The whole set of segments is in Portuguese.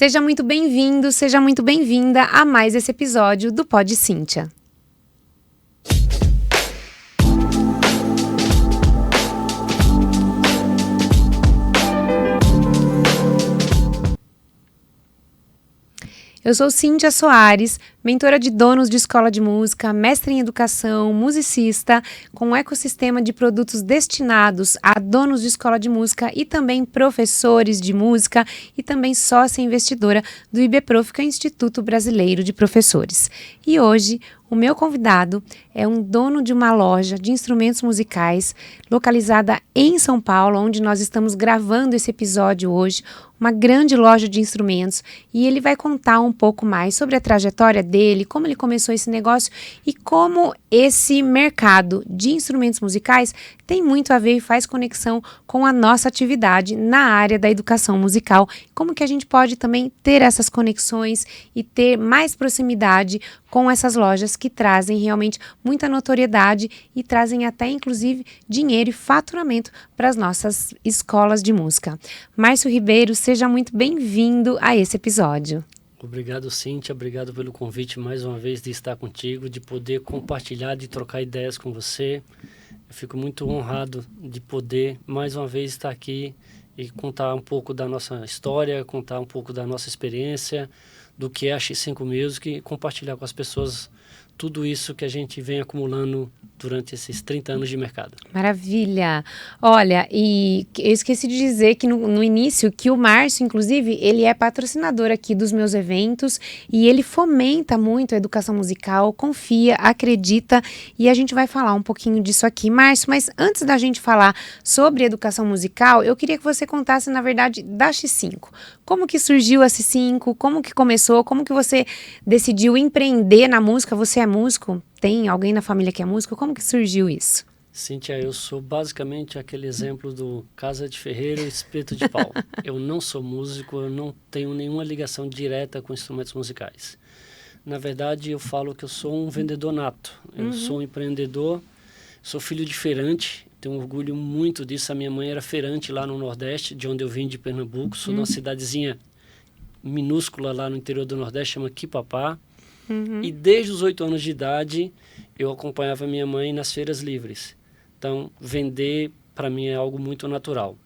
Seja muito bem-vindo, seja muito bem-vinda a mais esse episódio do Pod Cíntia. Eu sou Cíntia Soares, mentora de donos de escola de música, mestre em educação, musicista, com um ecossistema de produtos destinados a donos de escola de música e também professores de música e também sócia investidora do IBPROF, que é o Instituto Brasileiro de Professores. E hoje o meu convidado é um dono de uma loja de instrumentos musicais localizada em São Paulo, onde nós estamos gravando esse episódio hoje, uma grande loja de instrumentos, e ele vai contar um pouco mais sobre a trajetória dele, como ele começou esse negócio e como esse mercado de instrumentos musicais tem muito a ver e faz conexão com a nossa atividade na área da educação musical, como que a gente pode também ter essas conexões e ter mais proximidade com essas lojas que trazem realmente muita notoriedade e trazem até inclusive dinheiro e faturamento para as nossas escolas de música. Márcio Ribeiro, seja muito bem-vindo a esse episódio. Obrigado, Cíntia. Obrigado pelo convite mais uma vez de estar contigo, de poder compartilhar, de trocar ideias com você. Eu fico muito honrado de poder mais uma vez estar aqui e contar um pouco da nossa história, contar um pouco da nossa experiência, do que é a X5 Music e compartilhar com as pessoas tudo isso que a gente vem acumulando durante esses 30 anos de mercado. Maravilha! Olha, e eu esqueci de dizer que no início que o Márcio, inclusive, ele é patrocinador aqui dos meus eventos e ele fomenta muito a educação musical, confia, acredita, e a gente vai falar um pouquinho disso aqui. Márcio, mas antes da gente falar sobre educação musical, eu queria que você contasse, na verdade, da X5. Como que surgiu a X5? Como que começou? Como que você decidiu empreender na música? Você é músico? Tem alguém na família que é músico? Como que surgiu isso? Cíntia, eu sou basicamente aquele exemplo do casa de ferreiro e espeto de pau. Eu não sou músico, eu não tenho nenhuma ligação direta com instrumentos musicais. Na verdade, eu falo que eu sou um vendedor nato. Eu sou um empreendedor, sou filho de feirante, tenho orgulho muito disso. A minha mãe era feirante lá no Nordeste, de onde eu vim, de Pernambuco. Sou de uma cidadezinha minúscula lá no interior do Nordeste, chama Quipapá. E desde os 8 anos de idade, eu acompanhava minha mãe nas feiras livres. Então, vender, para mim, é algo muito natural.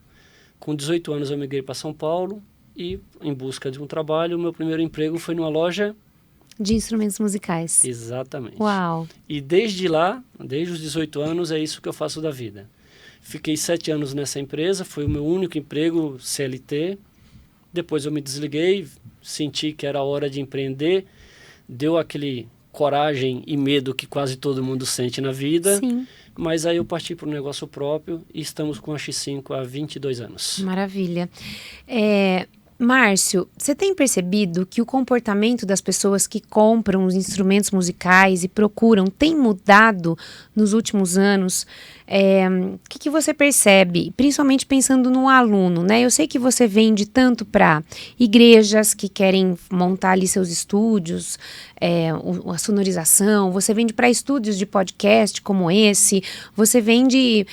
Com 18 anos, eu migrei para São Paulo e, em busca de um trabalho, o meu primeiro emprego foi numa loja de instrumentos musicais. Exatamente. Uau! E desde lá, desde os 18 anos, é isso que eu faço da vida. Fiquei 7 anos nessa empresa, foi o meu único emprego CLT. Depois eu me desliguei, senti que era hora de empreender. Deu aquele coragem e medo que quase todo mundo sente na vida. Sim. Mas aí eu parti para um negócio próprio e estamos com a X5 há 22 anos. Maravilha. Márcio, você tem percebido que o comportamento das pessoas que compram os instrumentos musicais e procuram tem mudado nos últimos anos? O que você percebe, principalmente pensando no aluno, né? Eu sei que você vende tanto para igrejas que querem montar ali seus estúdios, a sonorização, você vende para estúdios de podcast como esse, você vende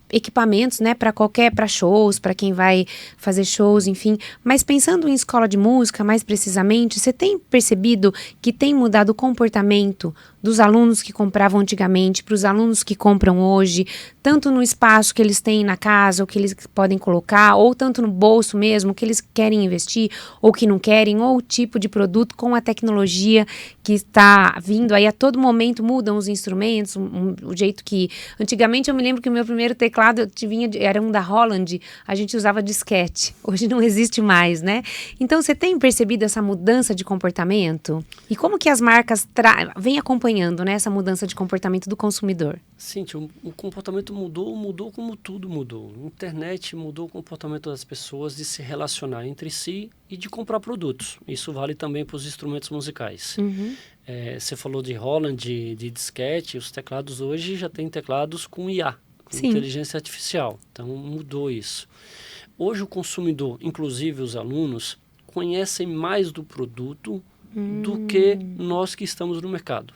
equipamentos, né, para shows, para quem vai fazer shows, enfim. Mas pensando em escola de música, mais precisamente, você tem percebido que tem mudado o comportamento dos alunos que compravam antigamente para os alunos que compram hoje, tanto no espaço que eles têm na casa, ou que eles podem colocar, ou tanto no bolso mesmo, que eles querem investir, ou que não querem, ou o tipo de produto com a tecnologia que está vindo aí a todo momento, mudam os instrumentos, o jeito que... Antigamente eu me lembro que o meu primeiro teclado era um da Holland, a gente usava disquete, hoje não existe mais, né? Então você tem percebido essa mudança de comportamento? E como que as marcas vêm acompanhando, né, essa mudança de comportamento do consumidor? Sim, o comportamento mudou como tudo mudou. A internet mudou o comportamento das pessoas de se relacionar entre si e de comprar produtos. Isso vale também para os instrumentos musicais. Você falou de Holland, de disquete, os teclados hoje já têm teclados com IA, com Sim. inteligência artificial. Então mudou isso. Hoje o consumidor, inclusive os alunos, conhecem mais do produto do que nós que estamos no mercado.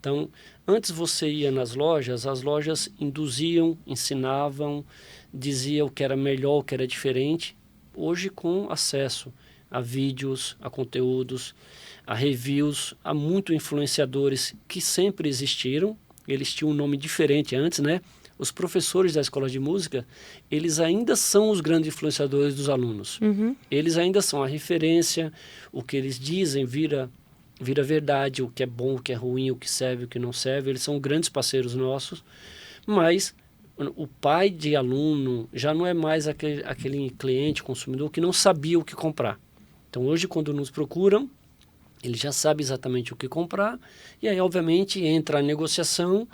Então, antes você ia nas lojas, as lojas induziam, ensinavam, diziam o que era melhor, o que era diferente. Hoje, com acesso a vídeos, a conteúdos, a reviews, há muitos influenciadores que sempre existiram, eles tinham um nome diferente antes, né? Os professores da escola de música, eles ainda são os grandes influenciadores dos alunos. Eles ainda são a referência, o que eles dizem vira verdade, o que é bom, o que é ruim, o que serve, o que não serve. Eles são grandes parceiros nossos, mas o pai de aluno já não é mais aquele cliente, consumidor, que não sabia o que comprar. Então, hoje, quando nos procuram, ele já sabe exatamente o que comprar, e aí, obviamente, entra a negociação,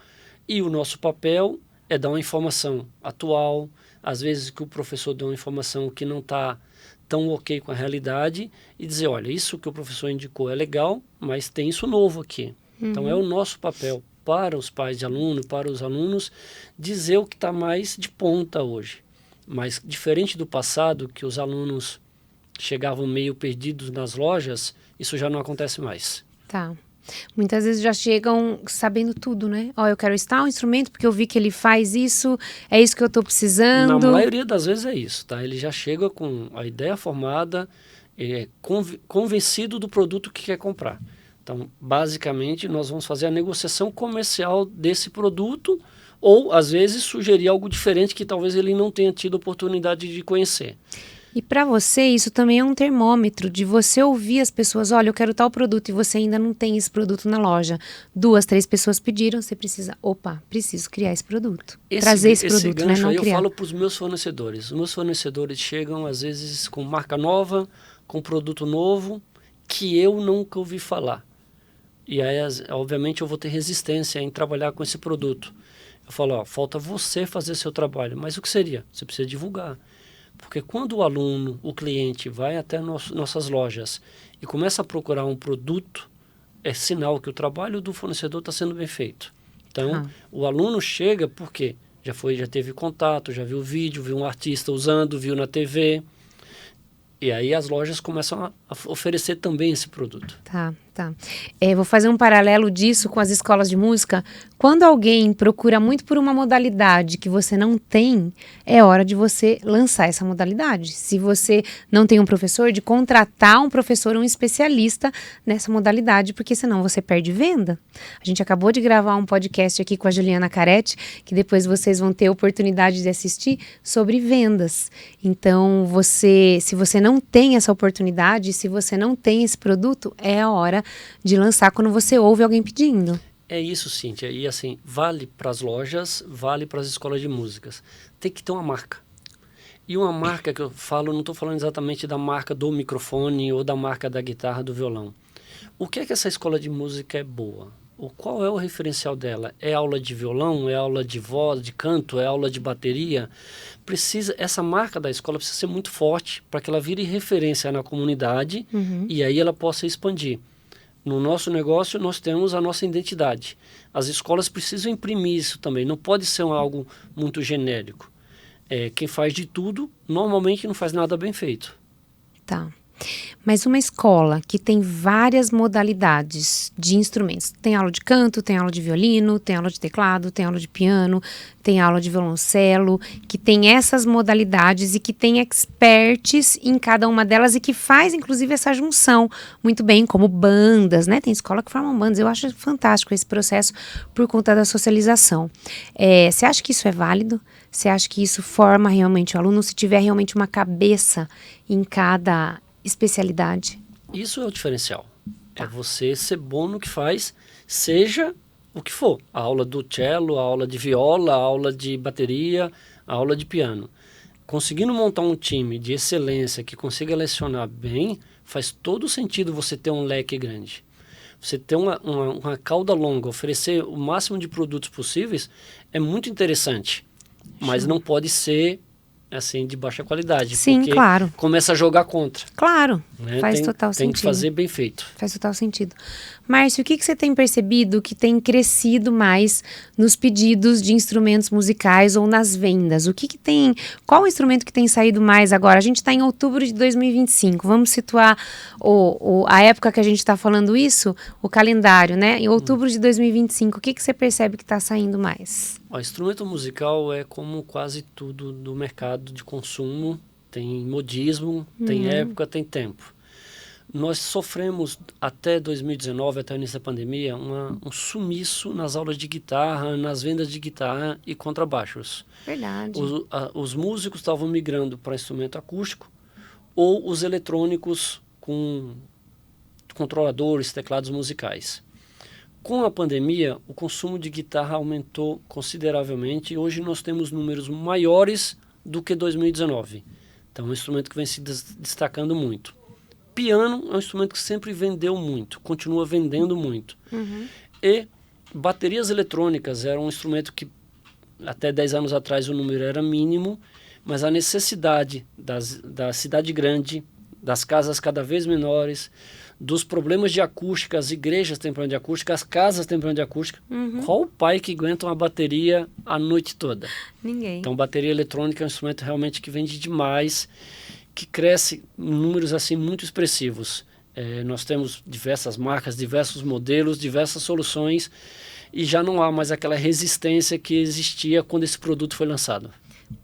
e o nosso papel é dar uma informação atual, às vezes que o professor deu uma informação que não está tão ok com a realidade, e dizer, olha, isso que o professor indicou é legal, mas tem isso novo aqui. Então, é o nosso papel para os pais de aluno, para os alunos, dizer o que está mais de ponta hoje. Mas, diferente do passado, que os alunos chegavam meio perdidos nas lojas, isso já não acontece mais. Tá. Muitas vezes já chegam sabendo tudo, né? Ó, eu quero um instrumento porque eu vi que ele faz isso, é isso que eu estou precisando. Na maioria das vezes é isso, tá? Ele já chega com a ideia formada, convencido do produto que quer comprar. Então, basicamente, nós vamos fazer a negociação comercial desse produto ou, às vezes, sugerir algo diferente que talvez ele não tenha tido oportunidade de conhecer. E para você, isso também é um termômetro de você ouvir as pessoas. Olha, eu quero tal produto e você ainda não tem esse produto na loja. 2, 3 pessoas pediram, você precisa, preciso criar esse produto. Trazer esse produto, né? Não aí criar. Eu falo para os meus fornecedores. Os meus fornecedores chegam, às vezes, com marca nova, com produto novo, que eu nunca ouvi falar. E aí, obviamente, eu vou ter resistência em trabalhar com esse produto. Eu falo, ó, falta você fazer seu trabalho. Mas o que seria? Você precisa divulgar. Porque quando o aluno, o cliente, vai até nossas lojas e começa a procurar um produto, é sinal que o trabalho do fornecedor está sendo bem feito. Então, o aluno chega porque já teve contato, já viu vídeo, viu um artista usando, viu na TV. E aí as lojas começam a oferecer também esse produto. Tá. Vou fazer um paralelo disso com as escolas de música. Quando alguém procura muito por uma modalidade que você não tem, é hora de você lançar essa modalidade. Se você não tem um professor, de contratar um professor, um especialista nessa modalidade, porque senão você perde venda. A gente acabou de gravar um podcast aqui com a Juliana Caretti, que depois vocês vão ter a oportunidade de assistir, sobre vendas. Então, se você não tem essa oportunidade, se você não tem esse produto, é a hora de lançar quando você ouve alguém pedindo. É isso, Cíntia. E assim, vale para as lojas, vale para as escolas de músicas. Tem que ter uma marca. E uma marca que eu falo, não estou falando exatamente da marca do microfone ou da marca da guitarra, do violão. O que é que essa escola de música é boa? Qual é o referencial dela? É aula de violão? É aula de voz, de canto? É aula de bateria? Essa marca da escola precisa ser muito forte para que ela vire referência na comunidade e aí ela possa expandir. No nosso negócio, nós temos a nossa identidade. As escolas precisam imprimir isso também. Não pode ser algo muito genérico. Quem faz de tudo, normalmente não faz nada bem feito. Tá. Mas uma escola que tem várias modalidades de instrumentos, tem aula de canto, tem aula de violino, tem aula de teclado, tem aula de piano, tem aula de violoncelo, que tem essas modalidades e que tem experts em cada uma delas e que faz, inclusive, essa junção muito bem, como bandas, né? Tem escola que formam bandas. Eu acho fantástico esse processo por conta da socialização. Você acha que isso é válido? Você acha que isso forma realmente o aluno, se tiver realmente uma cabeça em cada especialidade? Isso é o diferencial. É você ser bom no que faz, seja o que for. A aula do cello, a aula de viola, a aula de bateria, a aula de piano. Conseguindo montar um time de excelência que consiga lecionar bem, faz todo sentido você ter um leque grande. Você ter uma cauda longa, oferecer o máximo de produtos possíveis, é muito interessante. Mas não pode ser assim, de baixa qualidade. Sim, porque claro. Começa a jogar contra. Claro, né? Faz total sentido. Tem que fazer bem feito. Faz total sentido. Márcio, o que você tem percebido que tem crescido mais nos pedidos de instrumentos musicais ou nas vendas? Qual o instrumento que tem saído mais agora? A gente está em outubro de 2025. Vamos situar a época que a gente está falando isso, o calendário, né? Em outubro de 2025, o que você percebe que está saindo mais? O instrumento musical é como quase tudo do mercado de consumo. Tem modismo, tem época, tem tempo. Nós sofremos até 2019, até o início da pandemia, um sumiço nas aulas de guitarra, nas vendas de guitarra e contrabaixos. Verdade. Os músicos estavam migrando para instrumento acústico ou os eletrônicos com controladores, teclados musicais. Com a pandemia, o consumo de guitarra aumentou consideravelmente e hoje nós temos números maiores do que 2019. Então, é um instrumento que vem se destacando muito. Piano é um instrumento que sempre vendeu muito, continua vendendo muito. E baterias eletrônicas era um instrumento que até 10 anos atrás o número era mínimo, mas a necessidade da cidade grande, das casas cada vez menores, dos problemas de acústica, as igrejas têm problema de acústica, as casas têm problema de acústica. Qual o pai que aguenta uma bateria a noite toda? Ninguém. Então, bateria eletrônica é um instrumento realmente que vende demais, que cresce em números assim muito expressivos. Nós temos diversas marcas, diversos modelos, diversas soluções e já não há mais aquela resistência que existia quando esse produto foi lançado.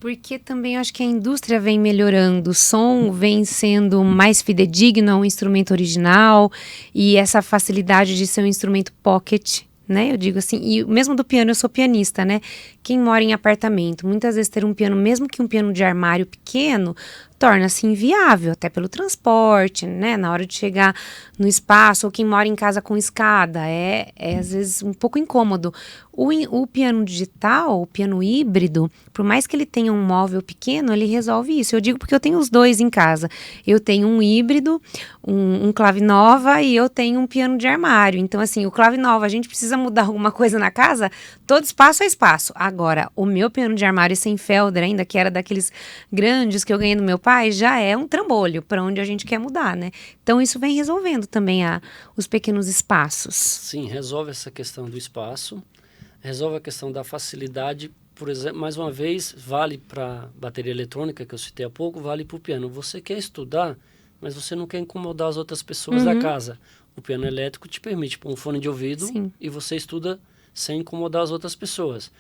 Porque também eu acho que a indústria vem melhorando, o som vem sendo mais fidedigno ao instrumento original e essa facilidade de ser um instrumento pocket, né? Eu digo assim, e mesmo do piano, eu sou pianista, né? Quem mora em apartamento, muitas vezes ter um piano, mesmo que um piano de armário pequeno, torna-se inviável, até pelo transporte, né? Na hora de chegar no espaço, ou quem mora em casa com escada, é às vezes um pouco incômodo. O piano digital, o piano híbrido, por mais que ele tenha um móvel pequeno, ele resolve isso. Eu digo porque eu tenho os dois em casa. Eu tenho um híbrido, um clavinova e eu tenho um piano de armário. Então, assim, o clavinova, a gente precisa mudar alguma coisa na casa, todo espaço é espaço. Agora, o meu piano de armário sem felder ainda, que era daqueles grandes que eu ganhei do meu pai, já é um trambolho para onde a gente quer mudar, né? Então, isso vem resolvendo também os pequenos espaços. Sim, resolve essa questão do espaço, resolve a questão da facilidade. Por exemplo, mais uma vez, vale para bateria eletrônica, que eu citei há pouco, vale para o piano. Você quer estudar, mas você não quer incomodar as outras pessoas da casa. O piano elétrico te permite pôr um fone de ouvido e você estuda sem incomodar as outras pessoas.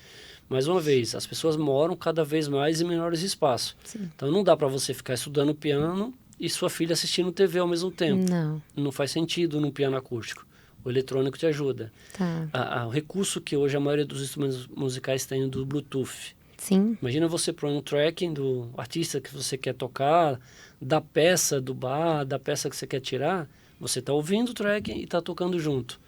Mais uma vez, as pessoas moram cada vez mais em menores espaços. Sim. Então, não dá para você ficar estudando piano e sua filha assistindo TV ao mesmo tempo. Não faz sentido num piano acústico. O eletrônico te ajuda. Tá. O recurso que hoje a maioria dos instrumentos musicais tem do Bluetooth. Sim. Imagina você pôr um tracking do artista que você quer tocar, da peça do bar, da peça que você quer tirar. Você está ouvindo o tracking e está tocando junto.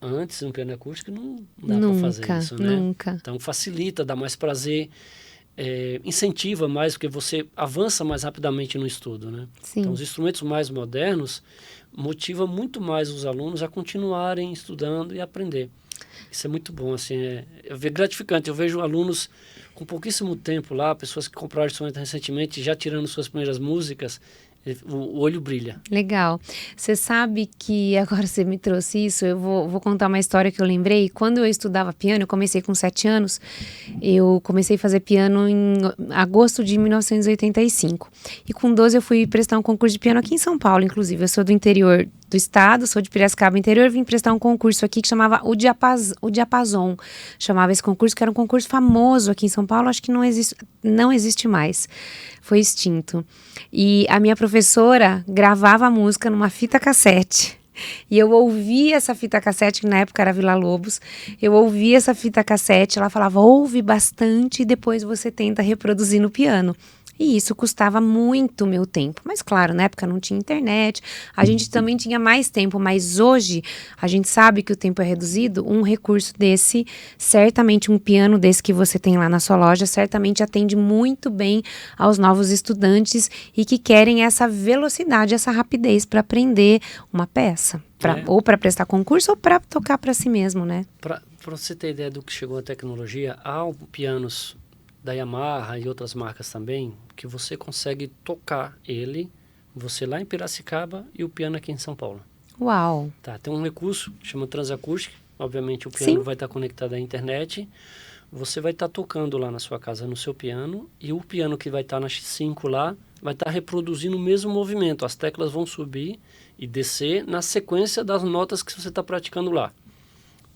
Antes, no piano acústico, não dá para fazer isso, né? Nunca. Então, facilita, dá mais prazer, incentiva mais, porque você avança mais rapidamente no estudo, né? Sim. Então, os instrumentos mais modernos motivam muito mais os alunos a continuarem estudando e aprender. Isso é muito bom, assim, é gratificante. Eu vejo alunos com pouquíssimo tempo lá, pessoas que compraram instrumento recentemente, já tirando suas primeiras músicas, o olho brilha. Legal. Você sabe que agora você me trouxe isso, eu vou contar uma história que eu lembrei. Quando eu estudava piano, eu comecei com 7 anos, eu comecei a fazer piano em agosto de 1985. E com 12 eu fui prestar um concurso de piano aqui em São Paulo, inclusive. Eu sou do interior do estado, sou de Piracicaba interior, vim prestar um concurso aqui que chamava o Diapason. Chamava esse concurso, que era um concurso famoso aqui em São Paulo, acho que não existe mais. Foi extinto. E a minha professora gravava a música numa fita cassete. E eu ouvia essa fita cassete, que na época era Vila Lobos. Eu ouvia essa fita cassete, ela falava, ouve bastante e depois você tenta reproduzir no piano. E isso custava muito meu tempo. Mas claro, na época não tinha internet, a gente também tinha mais tempo, mas hoje a gente sabe que o tempo é reduzido. Um recurso desse, certamente um piano desse que você tem lá na sua loja, certamente atende muito bem aos novos estudantes e que querem essa velocidade, essa rapidez para aprender uma peça. Ou para prestar concurso ou para tocar para si mesmo, né? Para você ter ideia do que chegou a tecnologia, há pianos da Yamaha e outras marcas também, que você consegue tocar ele, você lá em Piracicaba e o piano aqui em São Paulo. Uau! Tá, tem um recurso, chama Transacústica, obviamente o piano vai estar conectado à internet, você vai estar tocando lá na sua casa no seu piano, e o piano que vai estar na X5 lá, vai estar reproduzindo o mesmo movimento, as teclas vão subir e descer na sequência das notas que você está praticando lá.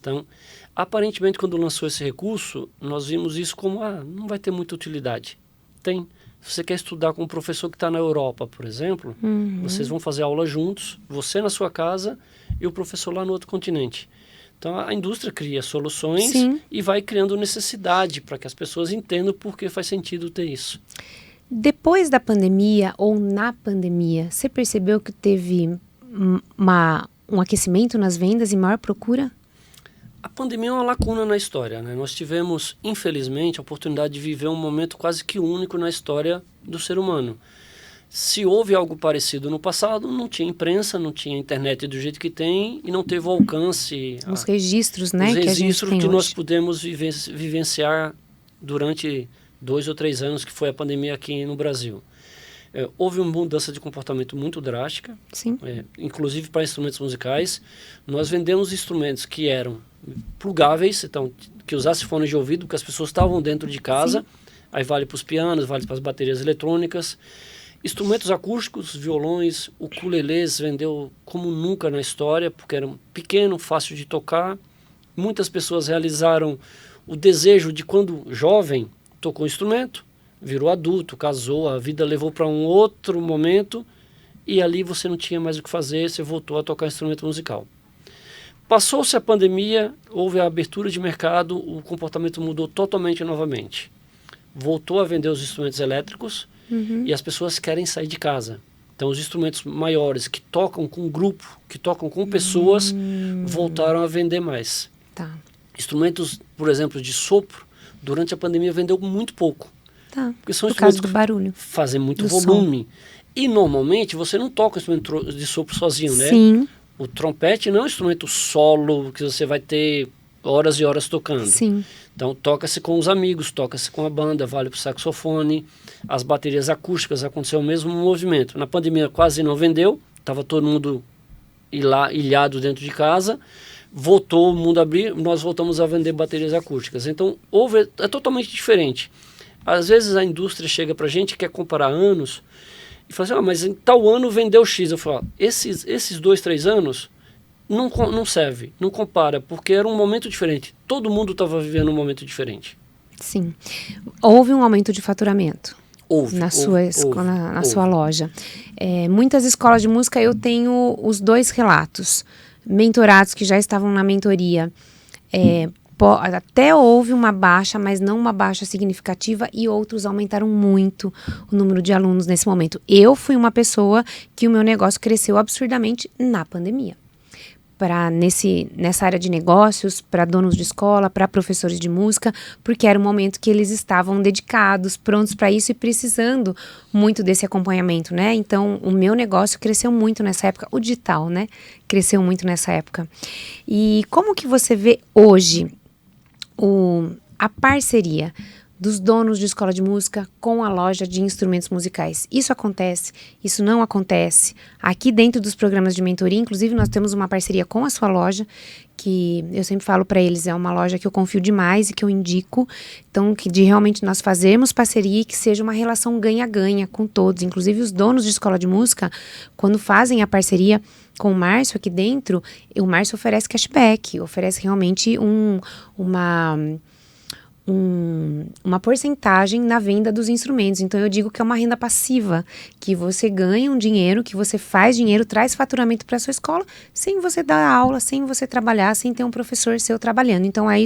Então, aparentemente, quando lançou esse recurso, nós vimos isso como, não vai ter muita utilidade. Tem. Se você quer estudar com um professor que está na Europa, por exemplo, vocês vão fazer aula juntos, você na sua casa e o professor lá no outro continente. Então, a indústria cria soluções Sim. e vai criando necessidade para que as pessoas entendam por que faz sentido ter isso. Depois da pandemia ou na pandemia, você percebeu que teve um aquecimento nas vendas e maior procura? A pandemia é uma lacuna na história, né? Nós tivemos, infelizmente, a oportunidade de viver um momento quase que único na história do ser humano. Se houve algo parecido no passado, não tinha imprensa, não tinha internet do jeito que tem e não teve o alcance, Os registros, né, os que a gente registros tem que nós hoje. pudemos vivenciar durante 2 ou 3 anos que foi a pandemia aqui no Brasil. Houve uma mudança de comportamento muito drástica, Sim. inclusive para instrumentos musicais. Nós vendemos instrumentos que eram plugáveis, então que usasse fones de ouvido, porque as pessoas estavam dentro de casa. Sim. Aí vale para os pianos, vale para as baterias eletrônicas. Instrumentos acústicos, violões, ukulelês vendeu como nunca na história, porque era pequeno, fácil de tocar. Muitas pessoas realizaram o desejo de, quando jovem, tocou instrumento, virou adulto, casou, a vida levou para um outro momento e ali você não tinha mais o que fazer, você voltou a tocar instrumento musical. Passou-se a pandemia, houve a abertura de mercado, o comportamento mudou totalmente novamente. Voltou a vender os instrumentos elétricos e as pessoas querem sair de casa. Então os instrumentos maiores que tocam com grupo, que tocam com pessoas, voltaram a vender mais. Tá. Instrumentos, por exemplo, de sopro, durante a pandemia vendeu muito pouco. Tá. Porque são Por causa do barulho. Fazem muito do volume. Som. E normalmente você não toca instrumento de sopro sozinho, né? Sim. O trompete não é um instrumento solo que você vai ter horas e horas tocando. Sim. Então toca-se com os amigos, toca-se com a banda, vale para o saxofone. As baterias acústicas, aconteceu o mesmo movimento. Na pandemia quase não vendeu, estava todo mundo ilhado dentro de casa. Voltou o mundo a abrir, nós voltamos a vender baterias acústicas. Então é totalmente diferente. Às vezes a indústria chega para a gente, quer comparar anos, e fala assim, mas em tal ano vendeu X. Eu falo, esses 2, 3 anos não serve, não compara, porque era um momento diferente. Todo mundo estava vivendo um momento diferente. Sim. Houve um aumento de faturamento? Na Houve. sua loja. Muitas escolas de música, eu tenho os 2 relatos. Mentorados que já estavam na mentoria, até houve uma baixa, mas não uma baixa significativa, e outros aumentaram muito o número de alunos nesse momento. Eu fui uma pessoa que o meu negócio cresceu absurdamente na pandemia. Nessa área de negócios, para donos de escola, para professores de música, porque era um momento que eles estavam dedicados, prontos para isso e precisando muito desse acompanhamento, né? Então, o meu negócio cresceu muito nessa época, o digital, né? Cresceu muito nessa época. E como que você vê hoje a parceria dos donos de escola de música com a loja de instrumentos musicais? Isso acontece? Isso não acontece? Aqui dentro dos programas de mentoria, inclusive, nós temos uma parceria com a sua loja, que eu sempre falo para eles, é uma loja que eu confio demais e que eu indico, então, de realmente nós fazermos parceria e que seja uma relação ganha-ganha com todos, inclusive os donos de escola de música, quando fazem a parceria com o Márcio aqui dentro, o Márcio oferece cashback, oferece realmente uma porcentagem na venda dos instrumentos. Então eu digo que é uma renda passiva, que você ganha um dinheiro, que você faz dinheiro, traz faturamento para a sua escola, sem você dar aula, sem você trabalhar, sem ter um professor seu trabalhando. Então é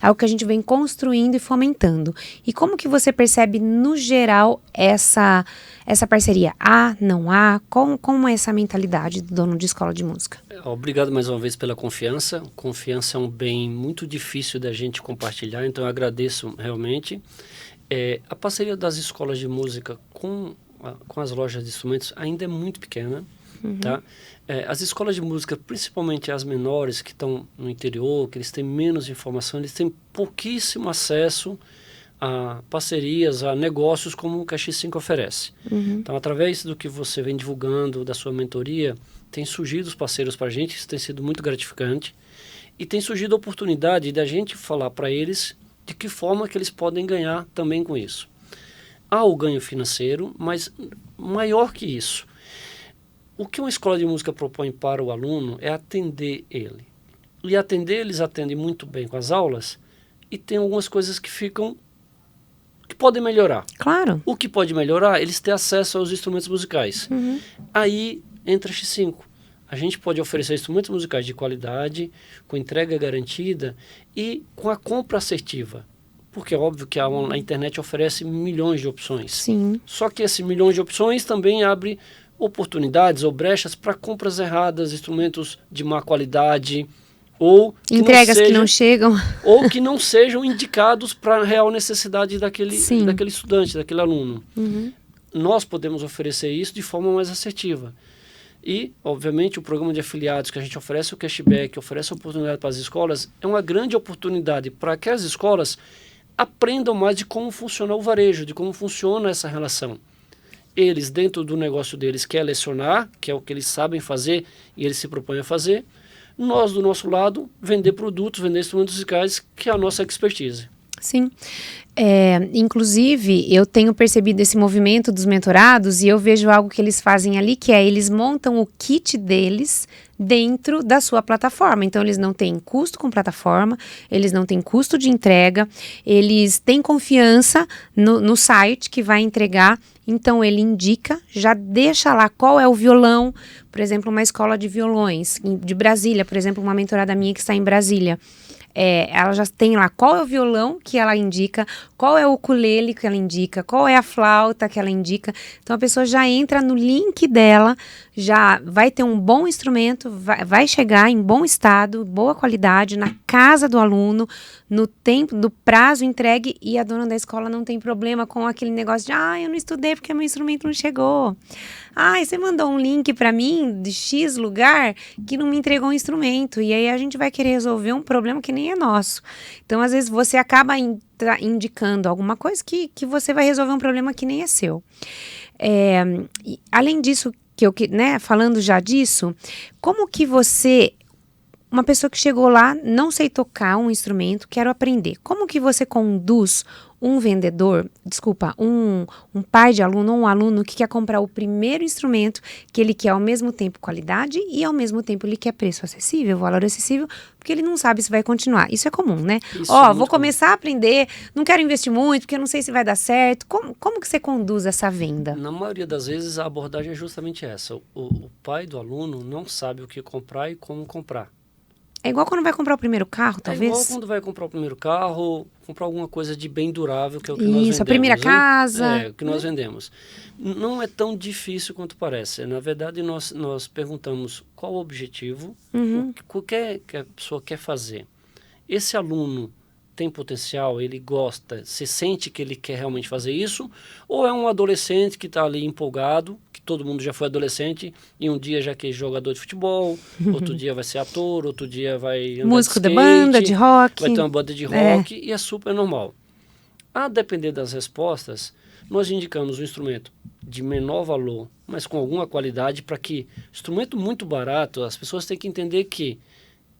o que a gente vem construindo e fomentando. E como que você percebe no geral essa parceria? Há, não há? Como é essa mentalidade do dono de escola de música? Obrigado mais uma vez pela confiança. Confiança é um bem muito difícil da gente compartilhar, então eu agradeço realmente. A parceria das escolas de música com as lojas de instrumentos ainda é muito pequena. Tá? As escolas de música, principalmente as menores que estão no interior, que eles têm menos informação, eles têm pouquíssimo acesso a parcerias, a negócios como o que a X5 oferece. Então, através do que você vem divulgando, da sua mentoria, tem surgido os parceiros para a gente, isso tem sido muito gratificante, e tem surgido a oportunidade da gente falar para eles de que forma que eles podem ganhar também com isso. Há o ganho financeiro, mas maior que isso. O que uma escola de música propõe para o aluno é atender ele. E eles atendem muito bem com as aulas, e tem algumas coisas que que podem melhorar. Claro. O que pode melhorar, eles têm acesso aos instrumentos musicais. Aí entra a X5. A gente pode oferecer instrumentos musicais de qualidade, com entrega garantida e com a compra assertiva. Porque é óbvio que a internet oferece milhões de opções. Sim. Só que esse milhões de opções também abre oportunidades ou brechas para compras erradas, instrumentos de má qualidade, ou entregas que não chegam. Ou que não sejam indicados para a real necessidade daquele estudante, daquele aluno. Nós podemos oferecer isso de forma mais assertiva. E, obviamente, o programa de afiliados que a gente oferece o cashback, oferece a oportunidade para as escolas, é uma grande oportunidade para que as escolas aprendam mais de como funciona o varejo, de como funciona essa relação. Eles, dentro do negócio deles, querem lecionar, que é o que eles sabem fazer e eles se propõem a fazer. Nós, do nosso lado, vender produtos, vender instrumentos musicais, que é a nossa expertise. Sim. Inclusive, eu tenho percebido esse movimento dos mentorados e eu vejo algo que eles fazem ali, que é eles montam o kit deles dentro da sua plataforma. Então, eles não têm custo com plataforma, eles não têm custo de entrega, eles têm confiança no site que vai entregar. Então, ele indica, já deixa lá qual é o violão. Por exemplo, uma escola de violões de Brasília, por exemplo, uma mentorada minha que está em Brasília. Ela já tem lá qual é o violão que ela indica, qual é o ukulele que ela indica, qual é a flauta que ela indica. Então a pessoa já entra no link dela, já vai ter um bom instrumento, vai chegar em bom estado, boa qualidade, na casa do aluno, no tempo, do prazo entregue, e a dona da escola não tem problema com aquele negócio de eu não estudei porque meu instrumento não chegou. Você mandou um link para mim de X lugar que não me entregou um instrumento. E aí a gente vai querer resolver um problema que nem é nosso. Então, às vezes, você acaba indicando alguma coisa que você vai resolver um problema que nem é seu. Além disso, falando já disso, como que você... Uma pessoa que chegou lá, não sei tocar um instrumento, quero aprender. Como que você conduz um pai de aluno ou um aluno que quer comprar o primeiro instrumento, que ele quer ao mesmo tempo qualidade e ao mesmo tempo ele quer preço acessível, valor acessível, porque ele não sabe se vai continuar. Isso é comum, né? Vou começar a aprender, não quero investir muito, porque eu não sei se vai dar certo. Como que você conduz essa venda? Na maioria das vezes, a abordagem é justamente essa. O pai do aluno não sabe o que comprar e como comprar. É igual quando vai comprar o primeiro carro, talvez? É igual quando vai comprar o primeiro carro, comprar alguma coisa de bem durável, que é o que nós vendemos. Isso, a primeira casa. O que nós vendemos. Não é tão difícil quanto parece. Na verdade, nós perguntamos qual o objetivo, o que a pessoa quer fazer. Esse aluno tem potencial, ele gosta, se sente que ele quer realmente fazer isso, ou é um adolescente que está ali empolgado, que todo mundo já foi adolescente, e um dia já quer jogador de futebol, outro dia vai ser ator, outro dia vai andar músico de skate, de banda, de rock. vai ter uma banda de rock, e é super normal. A depender das respostas, nós indicamos um instrumento de menor valor, mas com alguma qualidade, para que, instrumento muito barato, as pessoas têm que entender que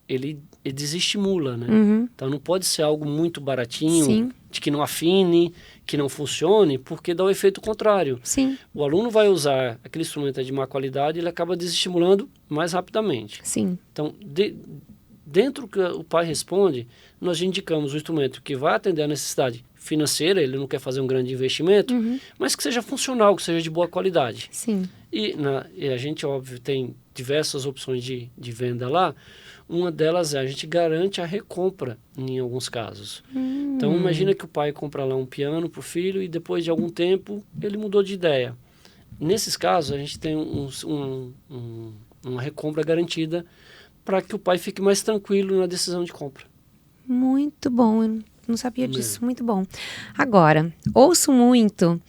ele desestimula, né? Então não pode ser algo muito baratinho, de que não afine, que não funcione, porque dá o efeito contrário. Sim. O aluno vai usar aquele instrumento de má qualidade, ele acaba desestimulando mais rapidamente. Sim. Então, dentro do que o pai responde, nós indicamos um instrumento que vai atender a necessidade financeira, ele não quer fazer um grande investimento, mas que seja funcional, que seja de boa qualidade. Sim. E a gente, óbvio, tem diversas opções de venda lá. Uma delas a gente garante a recompra em alguns casos. Então, imagina que o pai compra lá um piano para o filho e depois de algum tempo ele mudou de ideia. Nesses casos, a gente tem uma recompra garantida para que o pai fique mais tranquilo na decisão de compra. Muito bom, eu não sabia disso, muito bom. Agora, ouço muito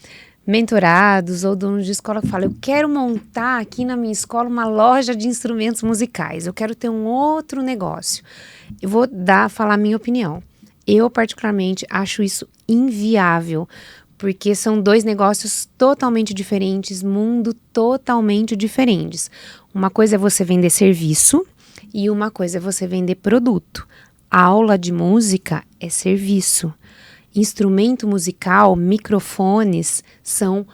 mentorados ou donos de escola que falam: eu quero montar aqui na minha escola uma loja de instrumentos musicais, eu quero ter um outro negócio. Eu vou falar a minha opinião. Eu, particularmente, acho isso inviável, porque são dois negócios totalmente diferentes, mundo totalmente diferentes. Uma coisa é você vender serviço e uma coisa é você vender produto. A aula de música é serviço. Instrumento musical, microfones são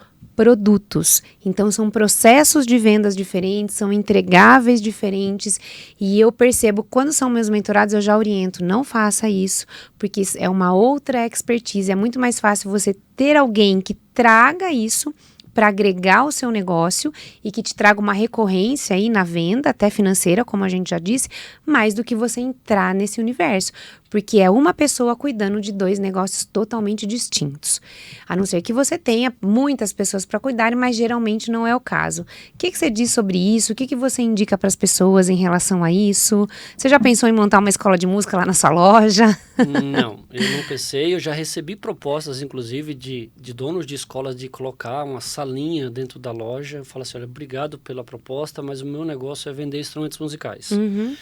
produtos. Então, são processos de vendas diferentes, são entregáveis diferentes. E eu percebo, quando são meus mentorados, eu já oriento, não faça isso, porque isso é uma outra expertise. É muito mais fácil você ter alguém que traga isso para agregar o seu negócio e que te traga uma recorrência aí na venda, até financeira, como a gente já disse, mais do que você entrar nesse universo. Porque é uma pessoa cuidando de 2 negócios totalmente distintos. A não ser que você tenha muitas pessoas para cuidar, mas geralmente não é o caso. O que você diz sobre isso? O que você indica para as pessoas em relação a isso? Você já pensou em montar uma escola de música lá na sua loja? Não, eu não pensei. Eu já recebi propostas, inclusive, de donos de escolas de colocar uma salinha dentro da loja. Eu falo assim, olha, obrigado pela proposta, mas o meu negócio é vender instrumentos musicais. Uhum.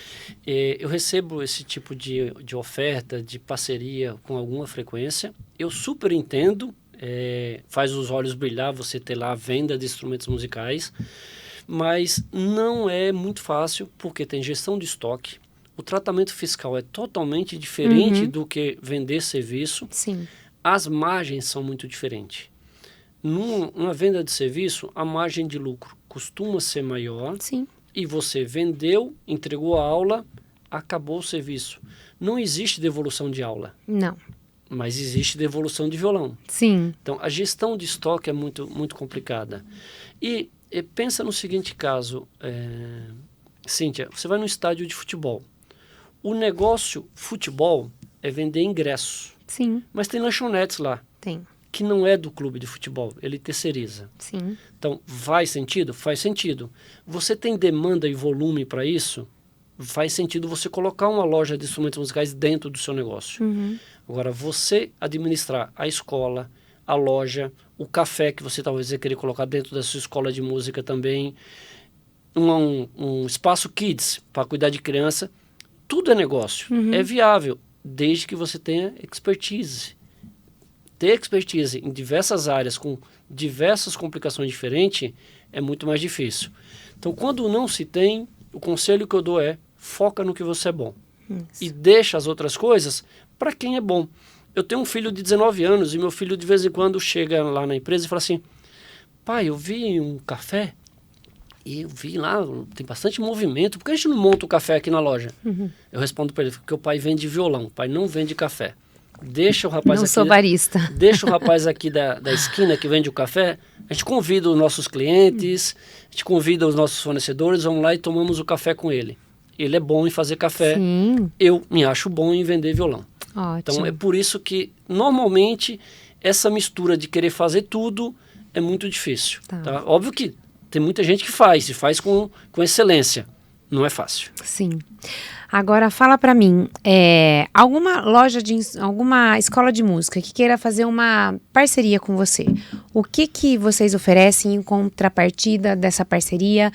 Eu recebo esse tipo de oferta, de parceria com alguma frequência. Eu super entendo, faz os olhos brilhar você ter lá a venda de instrumentos musicais, mas não é muito fácil porque tem gestão de estoque. O tratamento fiscal é totalmente diferente do que vender serviço. Sim. As margens são muito diferentes. Numa venda de serviço, a margem de lucro costuma ser maior. Sim. E você vendeu, entregou a aula, acabou o serviço. Não existe devolução de aula. Não. Mas existe devolução de violão. Sim. Então, a gestão de estoque é muito, muito complicada. E pensa no seguinte caso, Cíntia, você vai num estádio de futebol. O negócio futebol é vender ingressos. Sim. Mas tem lanchonetes lá. Tem. Que não é do clube de futebol, ele terceiriza. Sim. Então, faz sentido? Faz sentido. Você tem demanda e volume para isso? Faz sentido você colocar uma loja de instrumentos musicais dentro do seu negócio. Uhum. Agora, você administrar a escola, a loja, o café que você talvez ia querer colocar dentro da sua escola de música também, um espaço kids para cuidar de criança, tudo é negócio. Uhum. É viável, desde que você tenha expertise. Ter expertise em diversas áreas com diversas complicações diferentes é muito mais difícil. Então, quando não se tem, o conselho que eu dou é foca no que você é bom. Isso. E deixa as outras coisas para quem é bom. Eu tenho um filho de 19 anos e meu filho de vez em quando chega lá na empresa e fala assim, pai, eu vi um café e eu vi lá, tem bastante movimento, por que a gente não monta o café aqui na loja? Uhum. Eu respondo para ele, porque o pai vende violão, o pai não vende café. Deixa o rapaz Não aqui, sou barista. Deixa o rapaz aqui da esquina que vende o café, a gente convida os nossos clientes, a gente convida os nossos fornecedores, vamos lá e tomamos o café com ele. Ele é bom em fazer café, Sim. eu me acho bom em vender violão. Ótimo. Então é por isso que normalmente essa mistura de querer fazer tudo é muito difícil. Tá? Óbvio que tem muita gente que faz, e faz com excelência. Não é fácil. Sim. Agora fala para mim, alguma loja alguma escola de música que queira fazer uma parceria com você, o que vocês oferecem em contrapartida dessa parceria,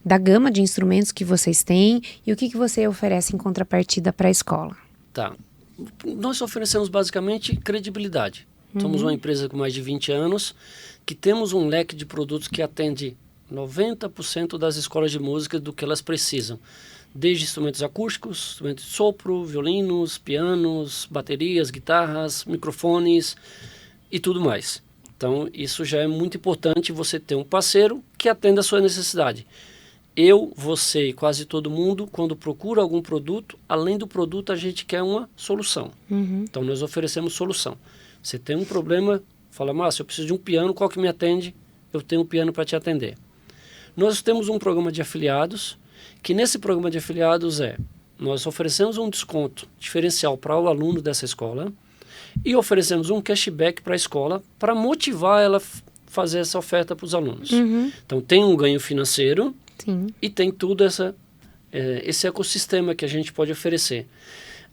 da gama de instrumentos que vocês têm, e o que você oferece em contrapartida para a escola? Tá. Nós oferecemos basicamente credibilidade. Somos uma empresa com mais de 20 anos, que temos um leque de produtos que atende 90% das escolas de música do que elas precisam. Desde instrumentos acústicos, instrumentos de sopro, violinos, pianos, baterias, guitarras, microfones e tudo mais. Então, isso já é muito importante, você ter um parceiro que atenda a sua necessidade. Eu, você e quase todo mundo, quando procura algum produto, além do produto, a gente quer uma solução. Uhum. Então, nós oferecemos solução. Você tem um problema, fala, Márcio, eu preciso de um piano, qual que me atende? Eu tenho um piano para te atender. Nós temos um programa de afiliados, que nesse programa de afiliados nós oferecemos um desconto diferencial para o aluno dessa escola e oferecemos um cashback para a escola para motivar ela a fazer essa oferta para os alunos. Uhum. Então tem um ganho financeiro. Sim. E tem tudo esse ecossistema que a gente pode oferecer.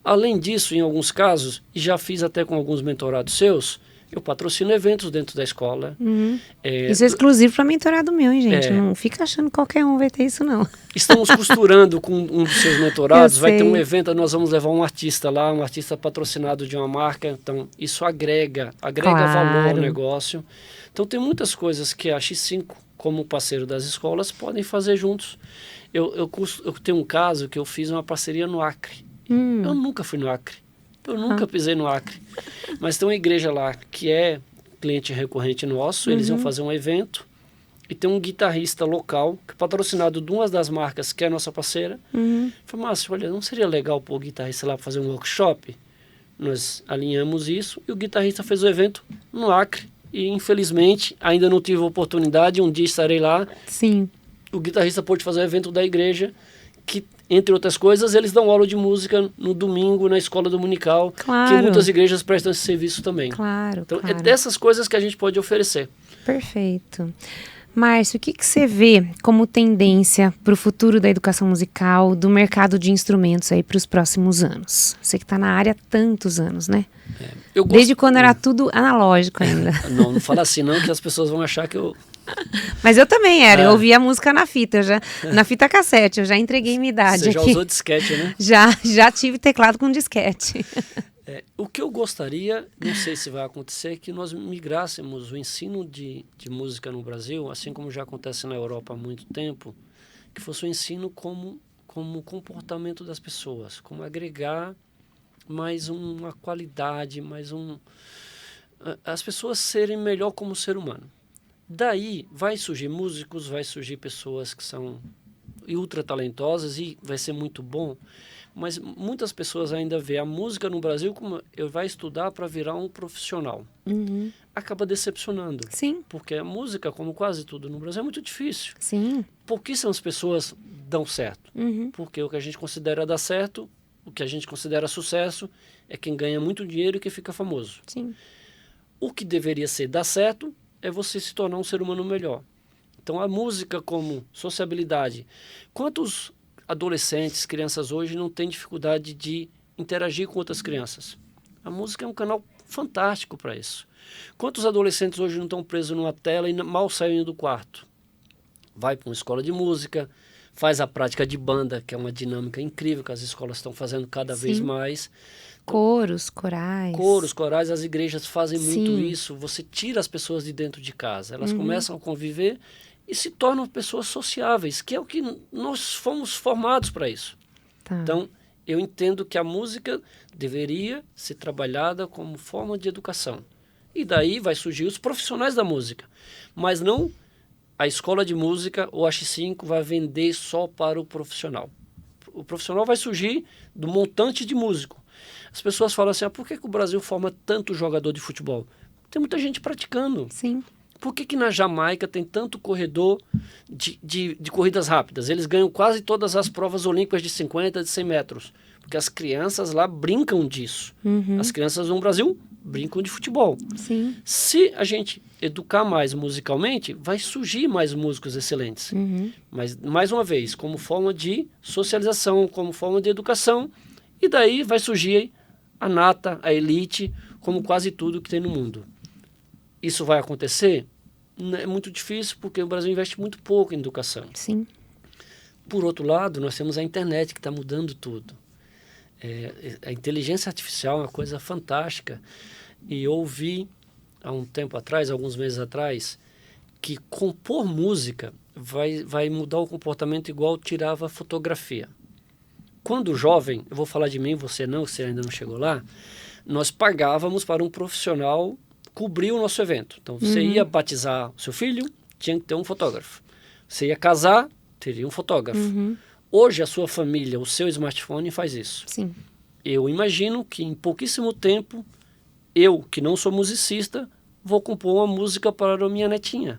Além disso, em alguns casos, e já fiz até com alguns mentorados seus, eu patrocino eventos dentro da escola. Uhum. Isso é exclusivo para mentorado meu, hein, gente? Não fica achando que qualquer um vai ter isso, não. Estamos costurando com um dos seus mentorados. Eu vai ter sei. um evento, nós vamos levar um artista lá, um artista patrocinado de uma marca. Então, isso agrega Claro. valor ao negócio. Então, tem muitas coisas que a X5, como parceiro das escolas, podem fazer juntos. Eu tenho um caso que eu fiz uma parceria no Acre. Eu nunca fui no Acre. Eu nunca pisei no Acre. Mas tem uma igreja lá que é cliente recorrente nosso, eles iam fazer um evento e tem um guitarrista local, que é patrocinado de uma das marcas que é a nossa parceira. Falei, Márcio, olha, não seria legal pôr o guitarrista lá para fazer um workshop? Nós alinhamos isso e o guitarrista fez o evento no Acre. E infelizmente ainda não tive a oportunidade, um dia estarei lá. Sim. O guitarrista pôde fazer o evento da igreja, que, entre outras coisas, eles dão aula de música no domingo na escola dominical, Claro. que muitas igrejas prestam esse serviço também. Claro, Então, claro. é dessas coisas que a gente pode oferecer. Perfeito. Márcio, o que você vê como tendência para o futuro da educação musical, do mercado de instrumentos aí para os próximos anos? Você que está na área há tantos anos, né? Desde quando era tudo analógico ainda. Não fala assim não, que as pessoas vão achar que eu... Mas eu também era, eu ouvia a música na fita, na fita cassete, eu já entreguei minha idade Você já aqui. usou disquete, né? Já tive teclado com disquete. O que eu gostaria, não sei se vai acontecer, é que nós migrássemos o ensino de música no Brasil, assim como já acontece na Europa há muito tempo, que fosse o ensino como comportamento das pessoas, como agregar mais uma qualidade, as pessoas serem melhor como ser humano. Daí vai surgir músicos, vai surgir pessoas que são ultra talentosas e vai ser muito bom, mas muitas pessoas ainda veem a música no Brasil como eu vai estudar para virar um profissional. Acaba decepcionando. Sim. Porque a música, como quase tudo no Brasil, é muito difícil. Sim. Pouquíssimas pessoas dão certo. Porque o que a gente considera dar certo, o que a gente considera sucesso, é quem ganha muito dinheiro e quem fica famoso. Sim. O que deveria ser dar certo é você se tornar um ser humano melhor. Então, a música como sociabilidade. Quantos adolescentes, crianças hoje não têm dificuldade de interagir com outras crianças? A música é um canal fantástico para isso. Quantos adolescentes hoje não estão presos numa tela e mal saem do quarto? Vai para uma escola de música, faz a prática de banda, que é uma dinâmica incrível que as escolas estão fazendo cada vez mais. Coros, corais. Coros, corais, as igrejas fazem muito Sim. isso. Você tira as pessoas de dentro de casa. Elas começam a conviver e se tornam pessoas sociáveis, que é o que nós fomos formados para isso. Tá. Então, eu entendo que a música deveria ser trabalhada como forma de educação. E daí vai surgir os profissionais da música. Mas não a escola de música ou a X5 vai vender só para o profissional. O profissional vai surgir do montante de músico. As pessoas falam assim, por que o Brasil forma tanto jogador de futebol? Tem muita gente praticando. Sim. Por que na Jamaica tem tanto corredor de corridas rápidas? Eles ganham quase todas as provas olímpicas de 50, de 100 metros. Porque as crianças lá brincam disso. As crianças no Brasil brincam de futebol. Sim. Se a gente educar mais musicalmente, vai surgir mais músicos excelentes. Mas, mais uma vez, como forma de socialização, como forma de educação, e daí vai surgir a nata, a elite, como quase tudo que tem no mundo. Isso vai acontecer? É muito difícil, porque o Brasil investe muito pouco em educação. Sim. Por outro lado, nós temos a internet, que está mudando tudo. A inteligência artificial é uma coisa fantástica. E eu ouvi, há um tempo atrás, alguns meses atrás, que compor música vai mudar o comportamento igual tirava fotografia. Quando jovem, eu vou falar de mim, você ainda não chegou lá, nós pagávamos para um profissional cobrir o nosso evento. Então, você ia batizar o seu filho, tinha que ter um fotógrafo. Você ia casar, teria um fotógrafo. Hoje, a sua família, o seu smartphone faz isso. Sim. Eu imagino que em pouquíssimo tempo, eu, que não sou musicista, vou compor uma música para a minha netinha.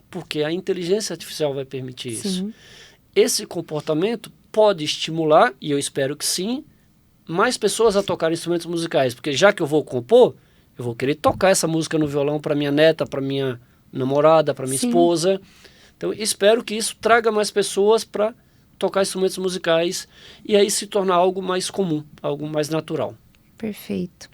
Porque a inteligência artificial vai permitir isso. Esse comportamento pode estimular, e eu espero que sim, mais pessoas a tocar instrumentos musicais. Porque já que eu vou compor, eu vou querer tocar essa música no violão para minha neta, para minha namorada, para minha esposa. Então, espero que isso traga mais pessoas para tocar instrumentos musicais e aí se tornar algo mais comum, algo mais natural. Perfeito.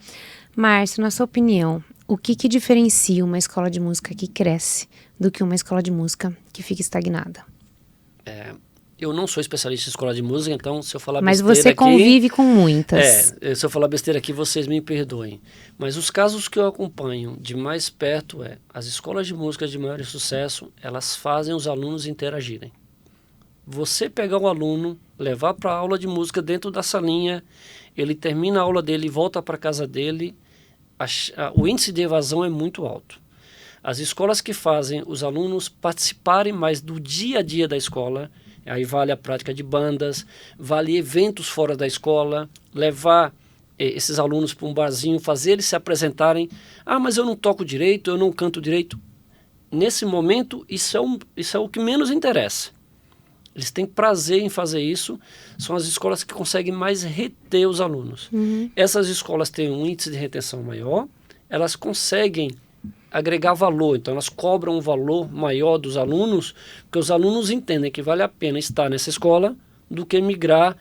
Márcio, na sua opinião, o que diferencia uma escola de música que cresce do que uma escola de música que fica estagnada? Eu não sou especialista em escola de música, então se eu falar Mas besteira você aqui... convive com muitas. Se eu falar besteira aqui, vocês me perdoem. Mas os casos que eu acompanho de mais perto as escolas de música de maior sucesso, elas fazem os alunos interagirem. Você pegar um aluno, levar para a aula de música dentro da salinha, ele termina a aula dele e volta para casa dele, o índice de evasão é muito alto. As escolas que fazem os alunos participarem mais do dia a dia da escola, aí vale a prática de bandas, vale eventos fora da escola, levar esses alunos para um barzinho, fazer eles se apresentarem. Ah, mas eu não toco direito, eu não canto direito. Nesse momento, isso é o que menos interessa. Eles têm prazer em fazer isso, são as escolas que conseguem mais reter os alunos. Essas escolas têm um índice de retenção maior, elas conseguem agregar valor, então elas cobram um valor maior dos alunos, porque os alunos entendem que vale a pena estar nessa escola do que migrar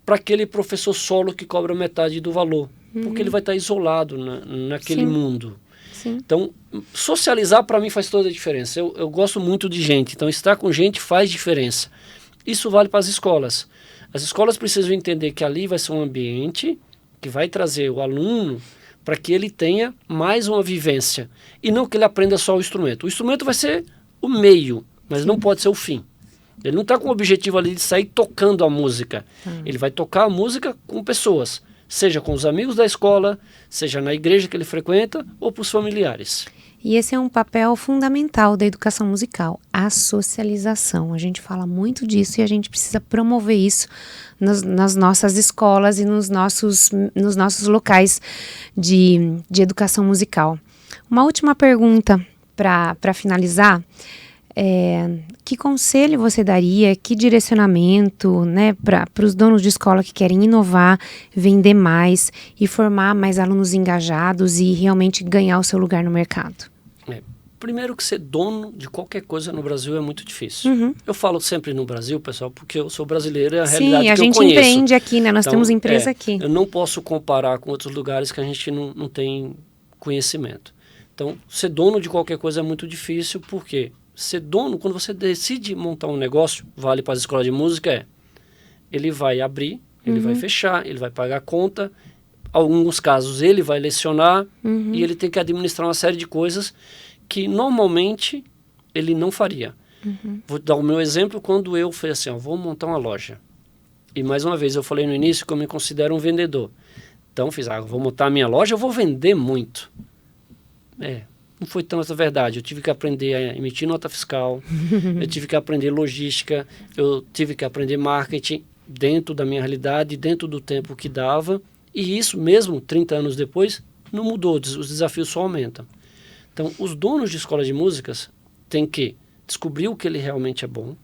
para aquele professor solo que cobra metade do valor, porque ele vai estar isolado naquele mundo. Sim. Então, socializar para mim faz toda a diferença. Eu gosto muito de gente, então estar com gente faz diferença. Isso vale para as escolas. As escolas precisam entender que ali vai ser um ambiente que vai trazer o aluno para que ele tenha mais uma vivência e não que ele aprenda só o instrumento. O instrumento vai ser o meio, mas não pode ser o fim. Ele não está com o objetivo ali de sair tocando a música. Ele vai tocar a música com pessoas, seja com os amigos da escola, seja na igreja que ele frequenta ou para os familiares. E esse é um papel fundamental da educação musical, a socialização. A gente fala muito disso e a gente precisa promover isso nas nossas escolas e nos nossos locais de educação musical. Uma última pergunta para finalizar. Que conselho você daria, que direcionamento, né, para os donos de escola que querem inovar, vender mais e formar mais alunos engajados e realmente ganhar o seu lugar no mercado? Primeiro que ser dono de qualquer coisa no Brasil é muito difícil. Eu falo sempre no Brasil, pessoal, porque eu sou brasileiro e a realidade que eu conheço. Sim, a gente empreende aqui, né? Nós temos empresa aqui. Eu não posso comparar com outros lugares que a gente não tem conhecimento. Então, ser dono de qualquer coisa é muito difícil, porque ser dono, quando você decide montar um negócio, vale para as escolas de música, ele vai abrir, ele vai fechar, ele vai pagar a conta, em alguns casos ele vai lecionar e ele tem que administrar uma série de coisas que normalmente ele não faria. Vou dar o meu exemplo quando eu falei assim, vou montar uma loja. E mais uma vez, eu falei no início que eu me considero um vendedor. Então fiz, vou montar a minha loja, eu vou vender muito. Não foi tanta verdade. Eu tive que aprender a emitir nota fiscal, eu tive que aprender logística, eu tive que aprender marketing dentro da minha realidade, dentro do tempo que dava. E isso mesmo, 30 anos depois, não mudou, os desafios só aumentam. Então, os donos de escolas de músicas têm que descobrir o que ele realmente é bom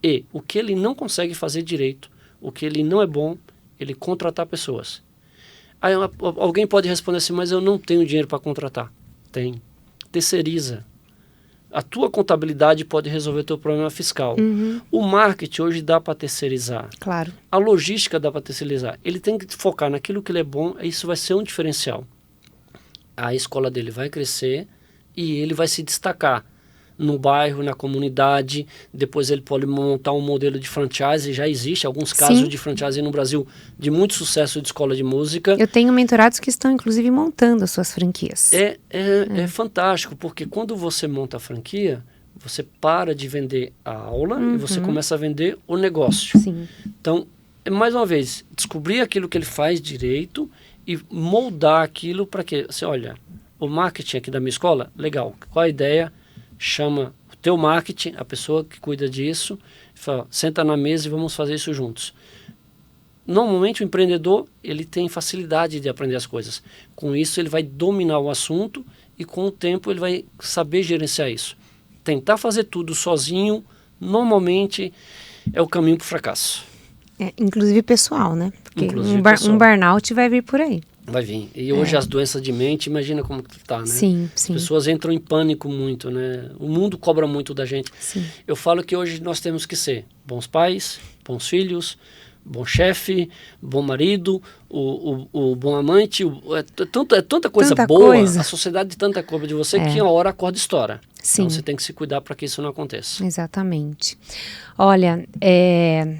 e o que ele não consegue fazer direito, o que ele não é bom, ele contratar pessoas. Aí alguém pode responder assim, mas eu não tenho dinheiro para contratar. Tem. Terceiriza. A tua contabilidade pode resolver o teu problema fiscal. O marketing hoje dá para terceirizar. Claro. A logística dá para terceirizar. Ele tem que focar naquilo que ele é bom, e isso vai ser um diferencial. A escola dele vai crescer e ele vai se destacar no bairro, na comunidade. Depois ele pode montar um modelo de franchise. Já existe alguns casos de franchise no Brasil de muito sucesso de escola de música. Eu tenho mentorados que estão, inclusive, montando as suas franquias. É fantástico, porque quando você monta a franquia, você para de vender a aula e você começa a vender o negócio. Sim. Então, mais uma vez, descobrir aquilo que ele faz direito e moldar aquilo para que, você olha, o marketing aqui da minha escola, legal, qual a ideia? Chama o teu marketing, a pessoa que cuida disso, e fala, senta na mesa e vamos fazer isso juntos. Normalmente o empreendedor, ele tem facilidade de aprender as coisas. Com isso ele vai dominar o assunto e com o tempo ele vai saber gerenciar isso. Tentar fazer tudo sozinho, normalmente é o caminho para o fracasso. Inclusive pessoal, né? Porque um burnout vai vir por aí. Vai vir. E hoje as doenças de mente, imagina como que tá, né? Sim. As pessoas entram em pânico muito, né? O mundo cobra muito da gente. Sim. Eu falo que hoje nós temos que ser bons pais, bons filhos, bom chefe, bom marido, o bom amante. É tanta coisa boa, a sociedade de tanta coisa de você que uma hora a corda estoura. Sim. Então você tem que se cuidar para que isso não aconteça. Exatamente. Olha,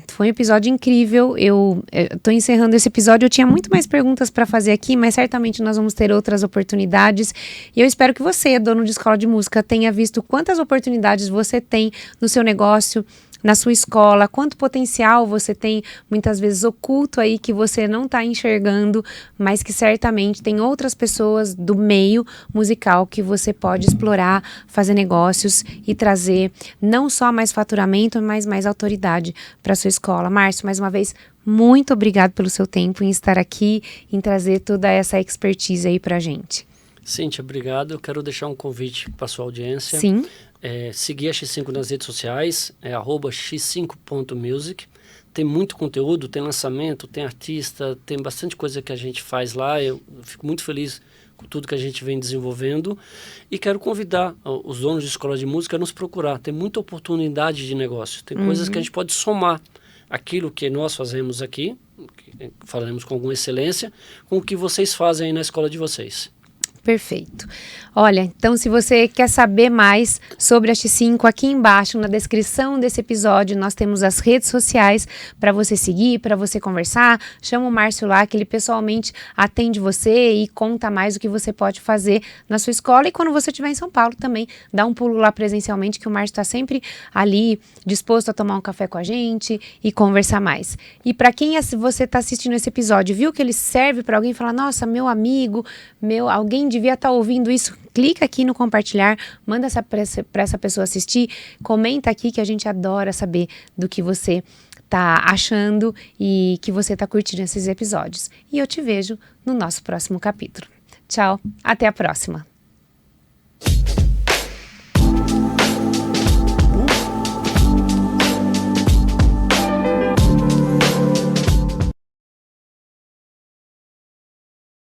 foi um episódio incrível. Eu estou encerrando esse episódio. Eu tinha muito mais perguntas para fazer aqui, mas certamente nós vamos ter outras oportunidades. E eu espero que você, dono de escola de música, tenha visto quantas oportunidades você tem no seu negócio, na sua escola, quanto potencial você tem muitas vezes oculto aí que você não está enxergando, mas que certamente tem outras pessoas do meio musical que você pode explorar, fazer negócios e trazer não só mais faturamento, mas mais autoridade para sua escola. Márcio, mais uma vez, muito obrigado pelo seu tempo em estar aqui, em trazer toda essa expertise aí para a gente. Cíntia, obrigado. Eu quero deixar um convite para sua audiência. Sim. Seguir a X5 nas redes sociais, @x5.music. Tem muito conteúdo, tem lançamento, tem artista, tem bastante coisa que a gente faz lá. Eu fico muito feliz com tudo que a gente vem desenvolvendo. E quero convidar os donos de escola de música a nos procurar. Tem muita oportunidade de negócio. Tem coisas que a gente pode somar aquilo que nós fazemos aqui, que faremos com alguma excelência, com o que vocês fazem aí na escola de vocês. Perfeito. Olha, então se você quer saber mais sobre a X5, aqui embaixo na descrição desse episódio nós temos as redes sociais para você seguir, para você conversar. Chama o Márcio lá que ele pessoalmente atende você e conta mais o que você pode fazer na sua escola. E quando você estiver em São Paulo também, dá um pulo lá presencialmente que o Márcio está sempre ali disposto a tomar um café com a gente e conversar mais. E para quem você está assistindo esse episódio, viu que ele serve para alguém falar, nossa, meu amigo, alguém devia estar ouvindo isso, clica aqui no compartilhar, manda para essa pessoa assistir, comenta aqui que a gente adora saber do que você tá achando e que você tá curtindo esses episódios. E eu te vejo no nosso próximo capítulo. Tchau, até a próxima!